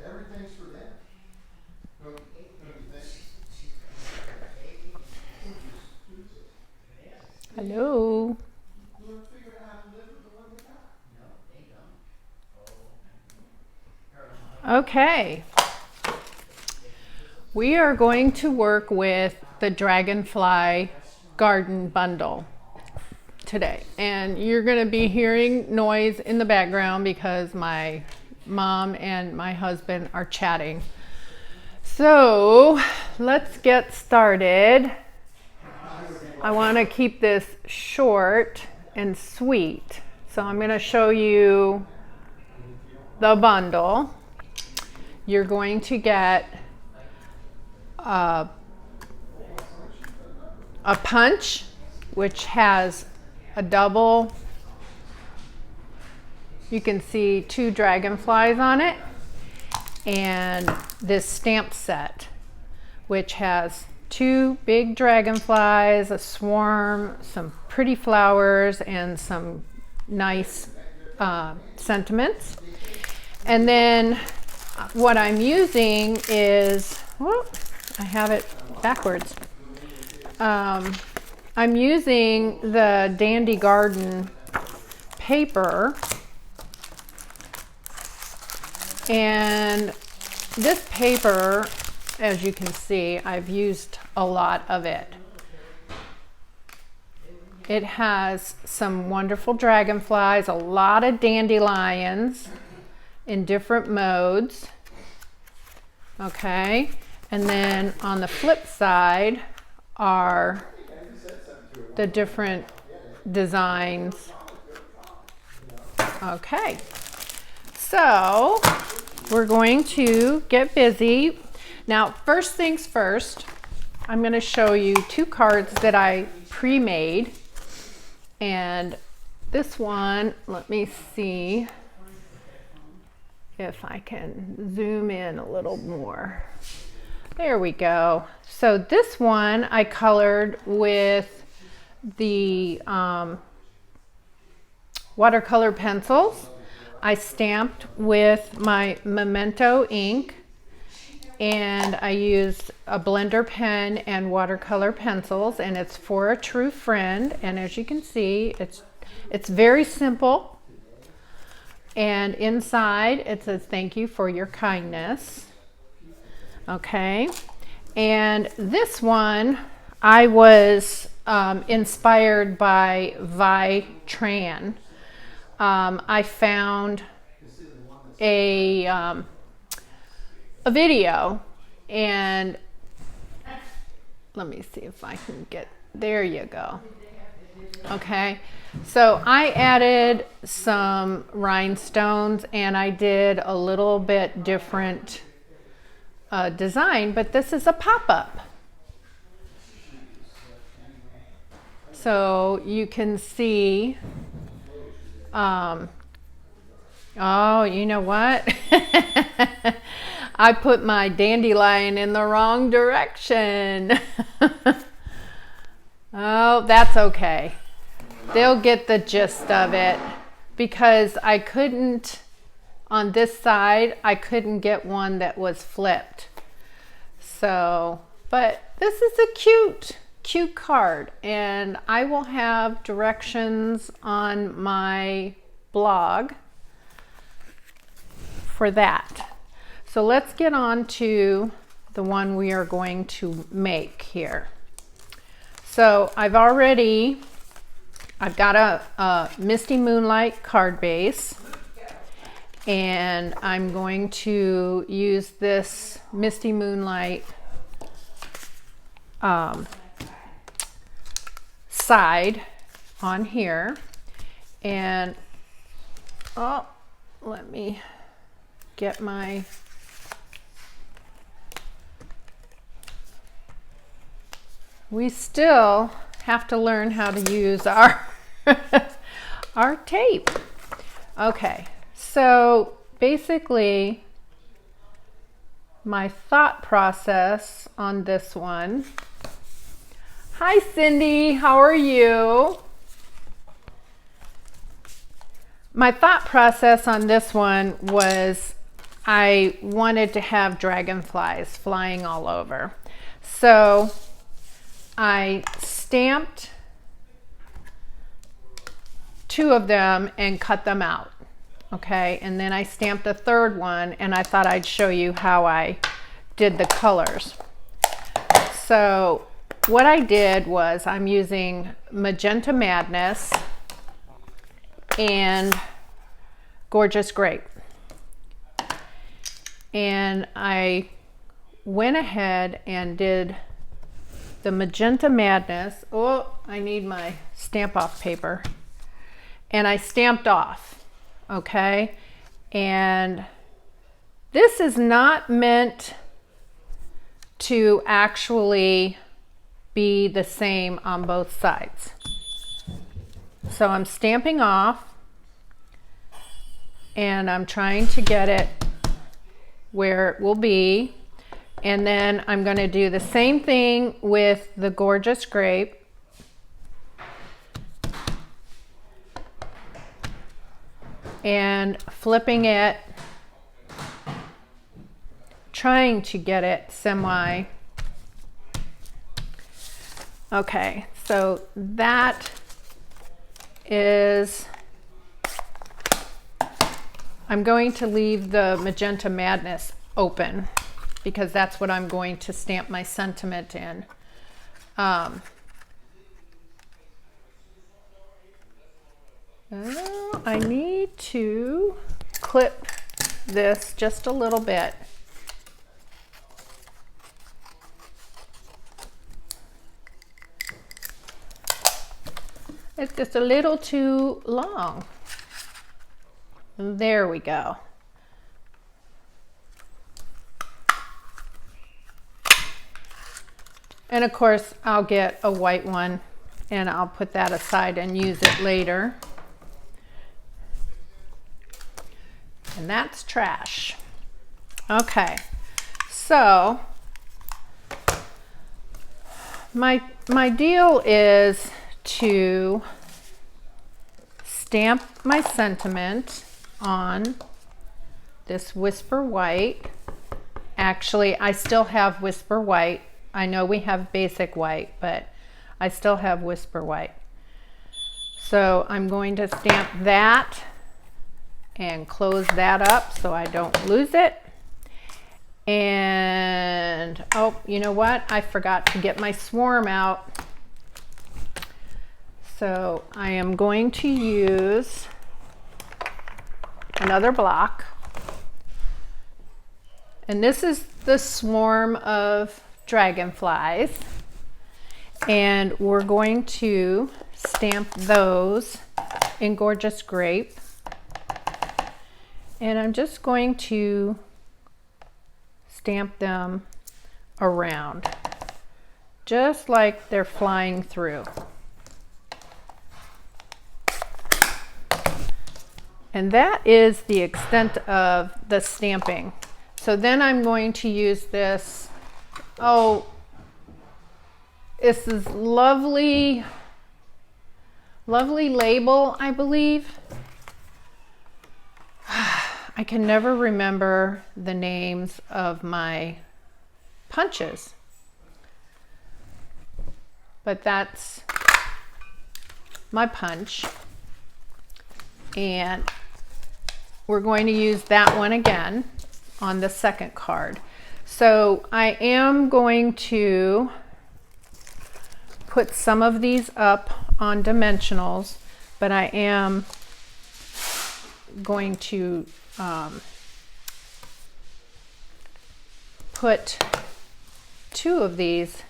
Everything's for them. Don't you think? Hello. Okay. We are going to work with the Dragonfly Garden bundle today. And you're going to be hearing noise in the background because my mom and my husband are chatting. So let's get started. I want to keep this short and sweet. So I'm going to show you the bundle. You're going to get a punch, which has a double, you can see 2 dragonflies on it, and this stamp set, which has 2 big dragonflies, a swarm, some pretty flowers, and some nice sentiments. And then what I'm using is, whoop, I have it backwards. I'm using the Dandy Garden paper, and this paper, as you can see, I've used a lot of it. It has some wonderful dragonflies, a lot of dandelions in different modes. Okay, and then on the flip side are the different designs. Okay, so we're going to get busy. Now, first things first, I'm going to show you 2 cards that I pre-made. And this one, let me see if I can zoom in a little more. There we go. So this one I colored with the watercolor pencils. I stamped with my Memento ink, and I used a blender pen and watercolor pencils, and it's For a True Friend. And as you can see, it's very simple. And inside it says, "Thank you for your kindness." Okay. And this one, I was inspired by Vi Tran. I found a video, and let me see if I can get, there you go. Okay, so I added some rhinestones, and I did a little bit different design, but this is a pop-up. So you can see, oh, you know what? I put my dandelion in the wrong direction. Oh, that's okay. They'll get the gist of it, because I couldn't, on this side, I couldn't get one that was flipped. So, but this is a cute card, and I will have directions on my blog for that. So let's get on to the one we are going to make here. So I've got a Misty Moonlight card base, and I'm going to use this Misty Moonlight side on here. And oh, let me get my, we still have to learn how to use our our tape. Okay, so basically my thought process on this one. Hi Cindy, how are you? My thought process on this one was I wanted to have dragonflies flying all over. So I stamped 2 of them and cut them out. Okay, and then I stamped a 3rd one, and I thought I'd show you how I did the colors. So what I did was I'm using Magenta Madness and Gorgeous Grape. And I went ahead and did the Magenta Madness. Oh, I need my stamp off paper. And I stamped off, okay? And this is not meant to actually be the same on both sides. So I'm stamping off and I'm trying to get it where it will be. And then I'm going to do the same thing with the Gorgeous Grape. And flipping it, trying to get it semi. Okay, so that is, I'm going to leave the Magenta Madness open because that's what I'm going to stamp my sentiment in. I need to clip this just a little bit. It's just a little too long. There we go. And of course, I'll get a white one and I'll put that aside and use it later. And that's trash. Okay, so my deal is to stamp my sentiment on this Whisper White. Actually, I still have Whisper White. I know we have basic white, but I still have Whisper White. So I'm going to stamp that and close that up so I don't lose it. And oh, you know what? I forgot to get my swarm out. So I am going to use another block. And this is the swarm of dragonflies. And we're going to stamp those in Gorgeous Grape. And I'm just going to stamp them around, just like they're flying through. And that is the extent of the stamping. So then I'm going to use this, oh, this is lovely label, I believe. I can never remember the names of my punches, but that's my punch. And we're going to use that one again on the second card. So I am going to put some of these up on dimensionals, but I am going to put 2 of these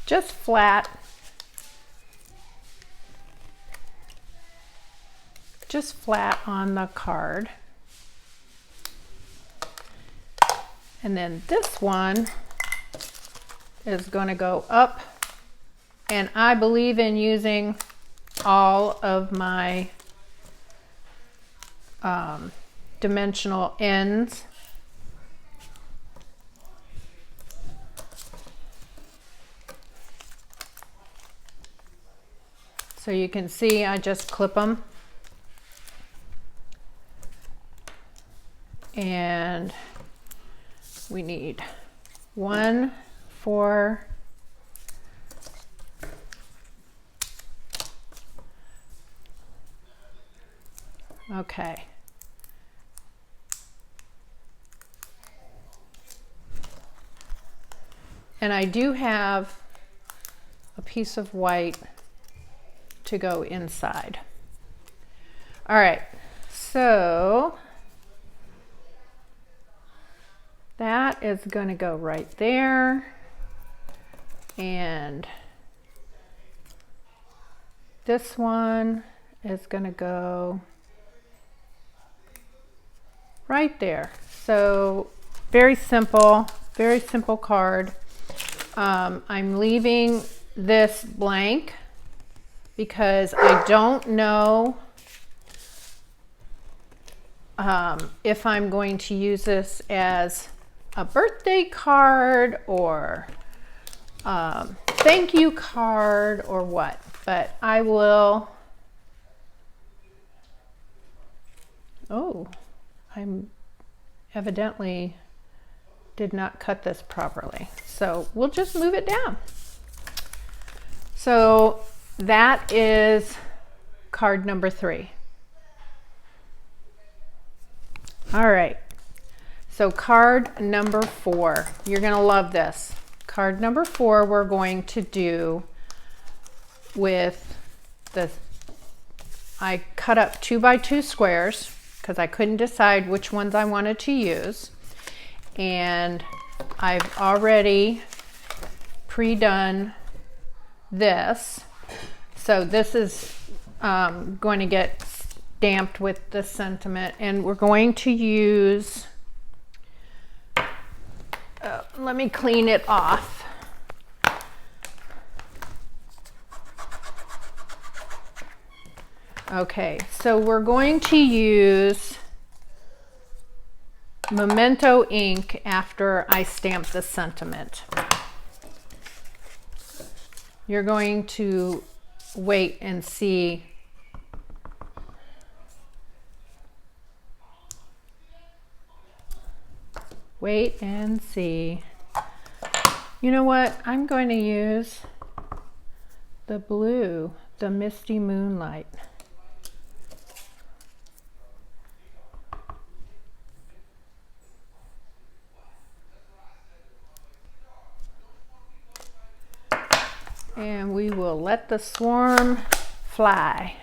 just flat, on the card. And then this one is going to go up, and I believe in using all of my dimensional ends. So you can see I just clip them And we need 1 for okay. And I do have a piece of white to go inside. All right, so that is going to go right there. And this one is going to go right there. So very simple card. I'm leaving this blank because I don't know if I'm going to use this as a birthday card or thank you card or what, but I will. Oh, I'm evidently did not cut this properly. So we'll just move it down. So that is card number 3. All right, so card number 4, you're gonna love this. Card number 4 we're going to do with this. I cut up 2x2 squares because I couldn't decide which ones I wanted to use. And I've already pre-done this. So this is going to get stamped with the sentiment, and we're going to use, let me clean it off. Okay, so we're going to use Memento ink after I stamp the sentiment. You're going to wait and see. Wait and see. You know what? I'm going to use the blue, the Misty Moonlight. And we will let the swarm fly.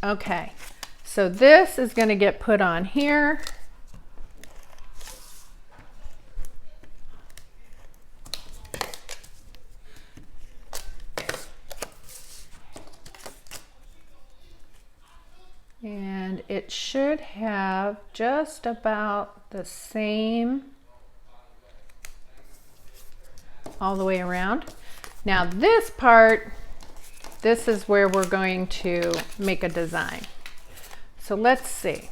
Okay, so this is going to get put on here. And it should have just about the same all the way around. Now this part, this is where we're going to make a design. So let's see.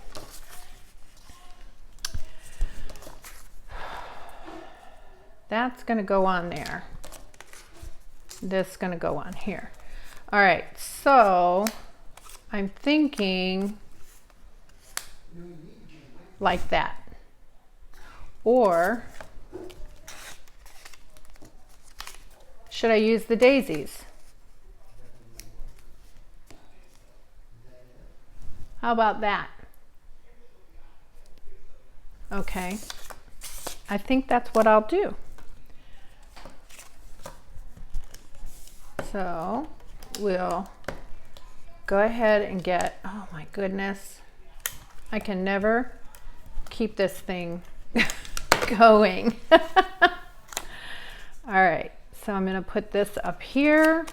That's going to go on there. This is going to go on here. All right, so I'm thinking like that. Or should I use the daisies? How about that? Okay, I think that's what I'll do. So we'll go ahead and get, oh my goodness, I can never keep this thing going. All right, so I'm going to put this up here.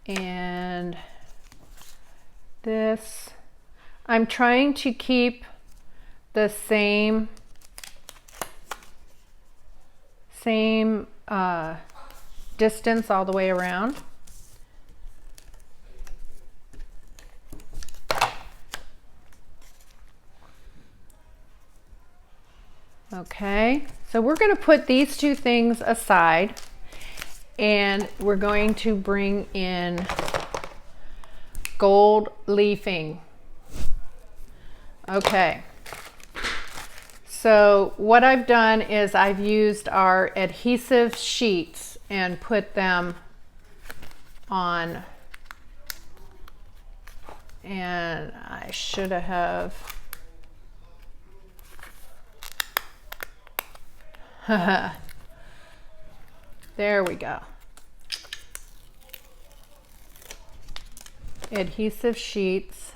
And this, I'm trying to keep the same distance all the way around. Okay, so we're going to put these two things aside, and we're going to bring in gold leafing. Okay. So what I've done is I've used our adhesive sheets and put them on, and I should have there we go. Adhesive sheets.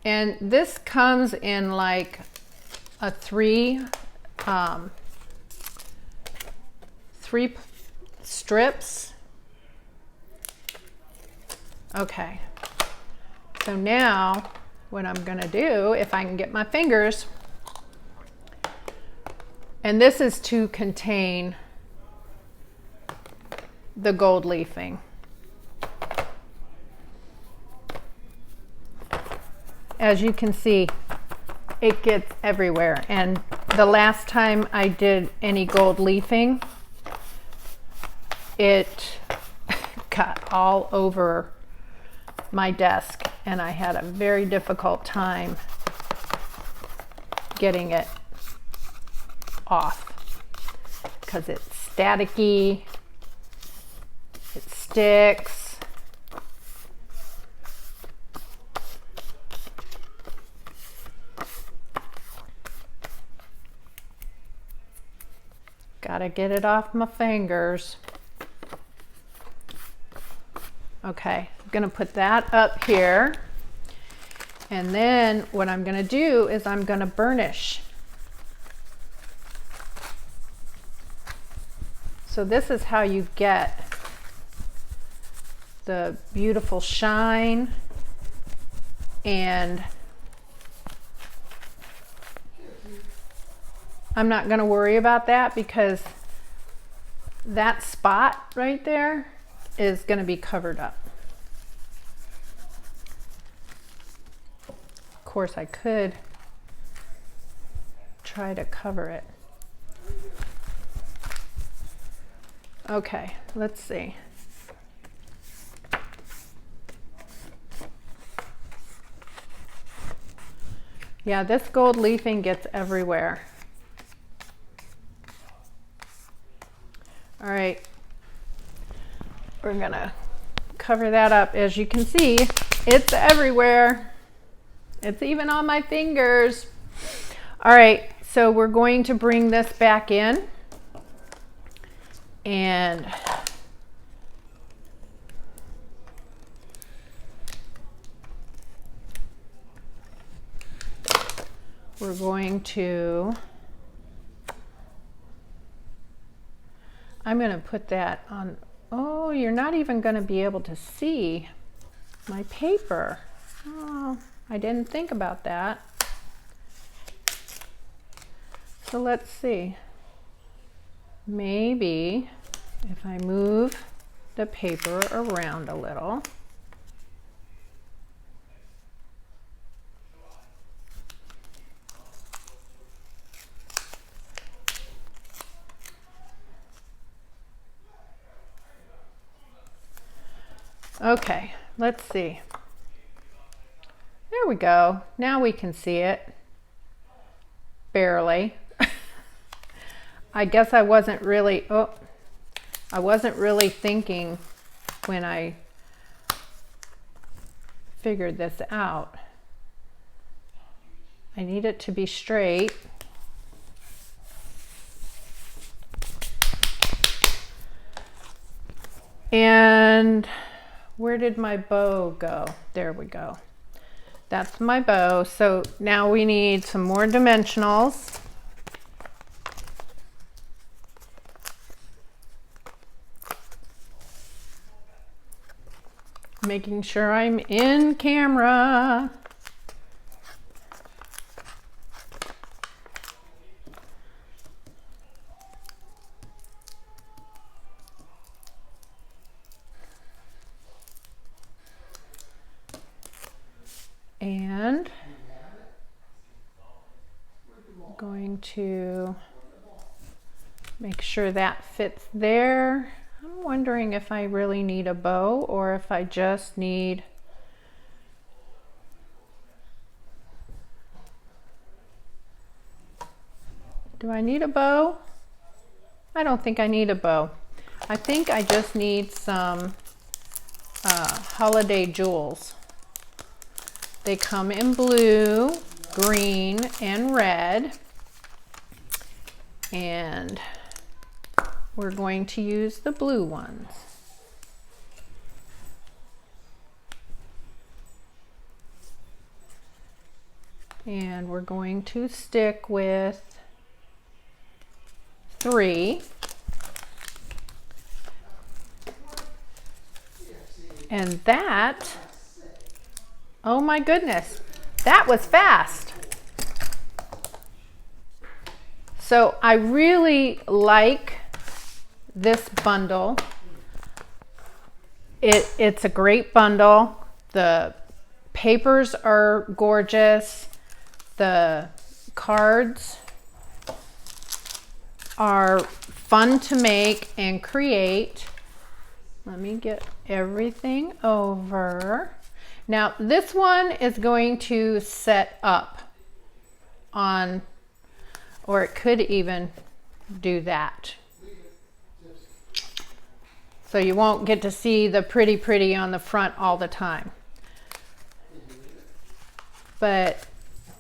And this comes in like a three strips. Okay. So now what I'm going to do, if I can get my fingers, and this is to contain the gold leafing. As you can see, it gets everywhere. And the last time I did any gold leafing, it got all over my desk, and I had a very difficult time getting it off because it's staticky, it sticks. Gotta get it off my fingers. Okay, I'm gonna put that up here. And then what I'm gonna do is I'm gonna burnish. So this is how you get the beautiful shine, and I'm not going to worry about that because that spot right there is going to be covered up. Of course, I could try to cover it. Okay, let's see. Yeah, this gold leafing gets everywhere. All right, we're gonna cover that up. As you can see, it's everywhere. It's even on my fingers. All right, so we're going to bring this back in, and we're going to, I'm going to put that on. Oh, you're not even going to be able to see my paper. Oh, I didn't think about that. So let's see. Maybe if I move the paper around a little. Okay, let's see. There we go. Now we can see it. Barely. I guess I wasn't really, thinking when I figured this out. I need it to be straight. And where did my bow go? There we go. That's my bow. So now we need some more dimensionals. Making sure I'm in camera. And I'm going to make sure that fits there. I'm wondering if I really need a bow or if I just need do I need a bow? I don't think I need a bow. I think I just need some holiday jewels. They come in blue, green, and red. And we're going to use the blue ones. And we're going to stick with 3. And that, oh my goodness, that was fast. So I really like this bundle. It's a great bundle. The papers are gorgeous. The cards are fun to make and create. Let me get everything over. Now this one is going to set up on, or it could even do that. So you won't get to see the pretty on the front all the time. But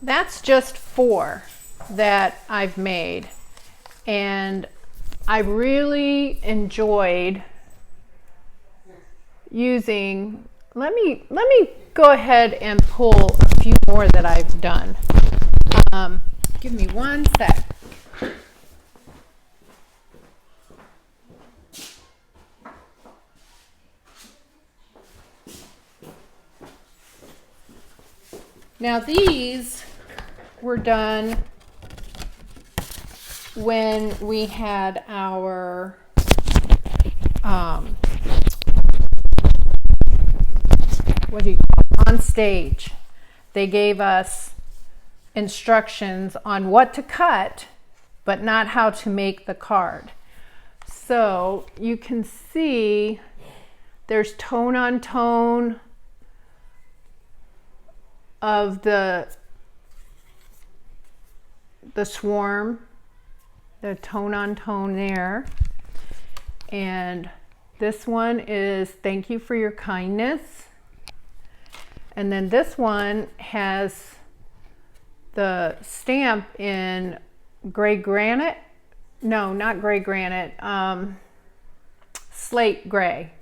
that's just 4 that I've made. And I really enjoyed using, let me go ahead and pull a few more that I've done. Give me one sec. Now these were done when we had our what do you call it? On stage. They gave us instructions on what to cut, but not how to make the card. So you can see there's tone on tone of the swarm, the tone on tone there. And this one is thank you for your kindness. And then this one has the stamp in gray granite. No, not gray granite, slate gray.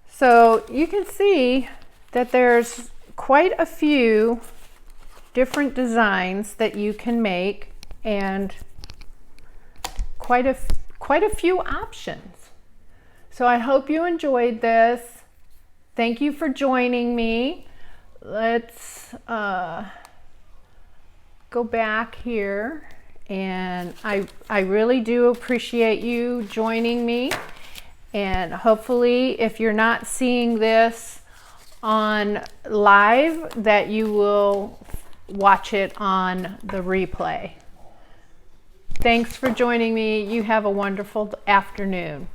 So you can see that there's quite a few different designs that you can make and quite a few options. So I hope you enjoyed this. Thank you for joining me. Let's go back here, and I really do appreciate you joining me, and hopefully if you're not seeing this on live that you will watch it on the replay. Thanks for joining me. You have a wonderful afternoon.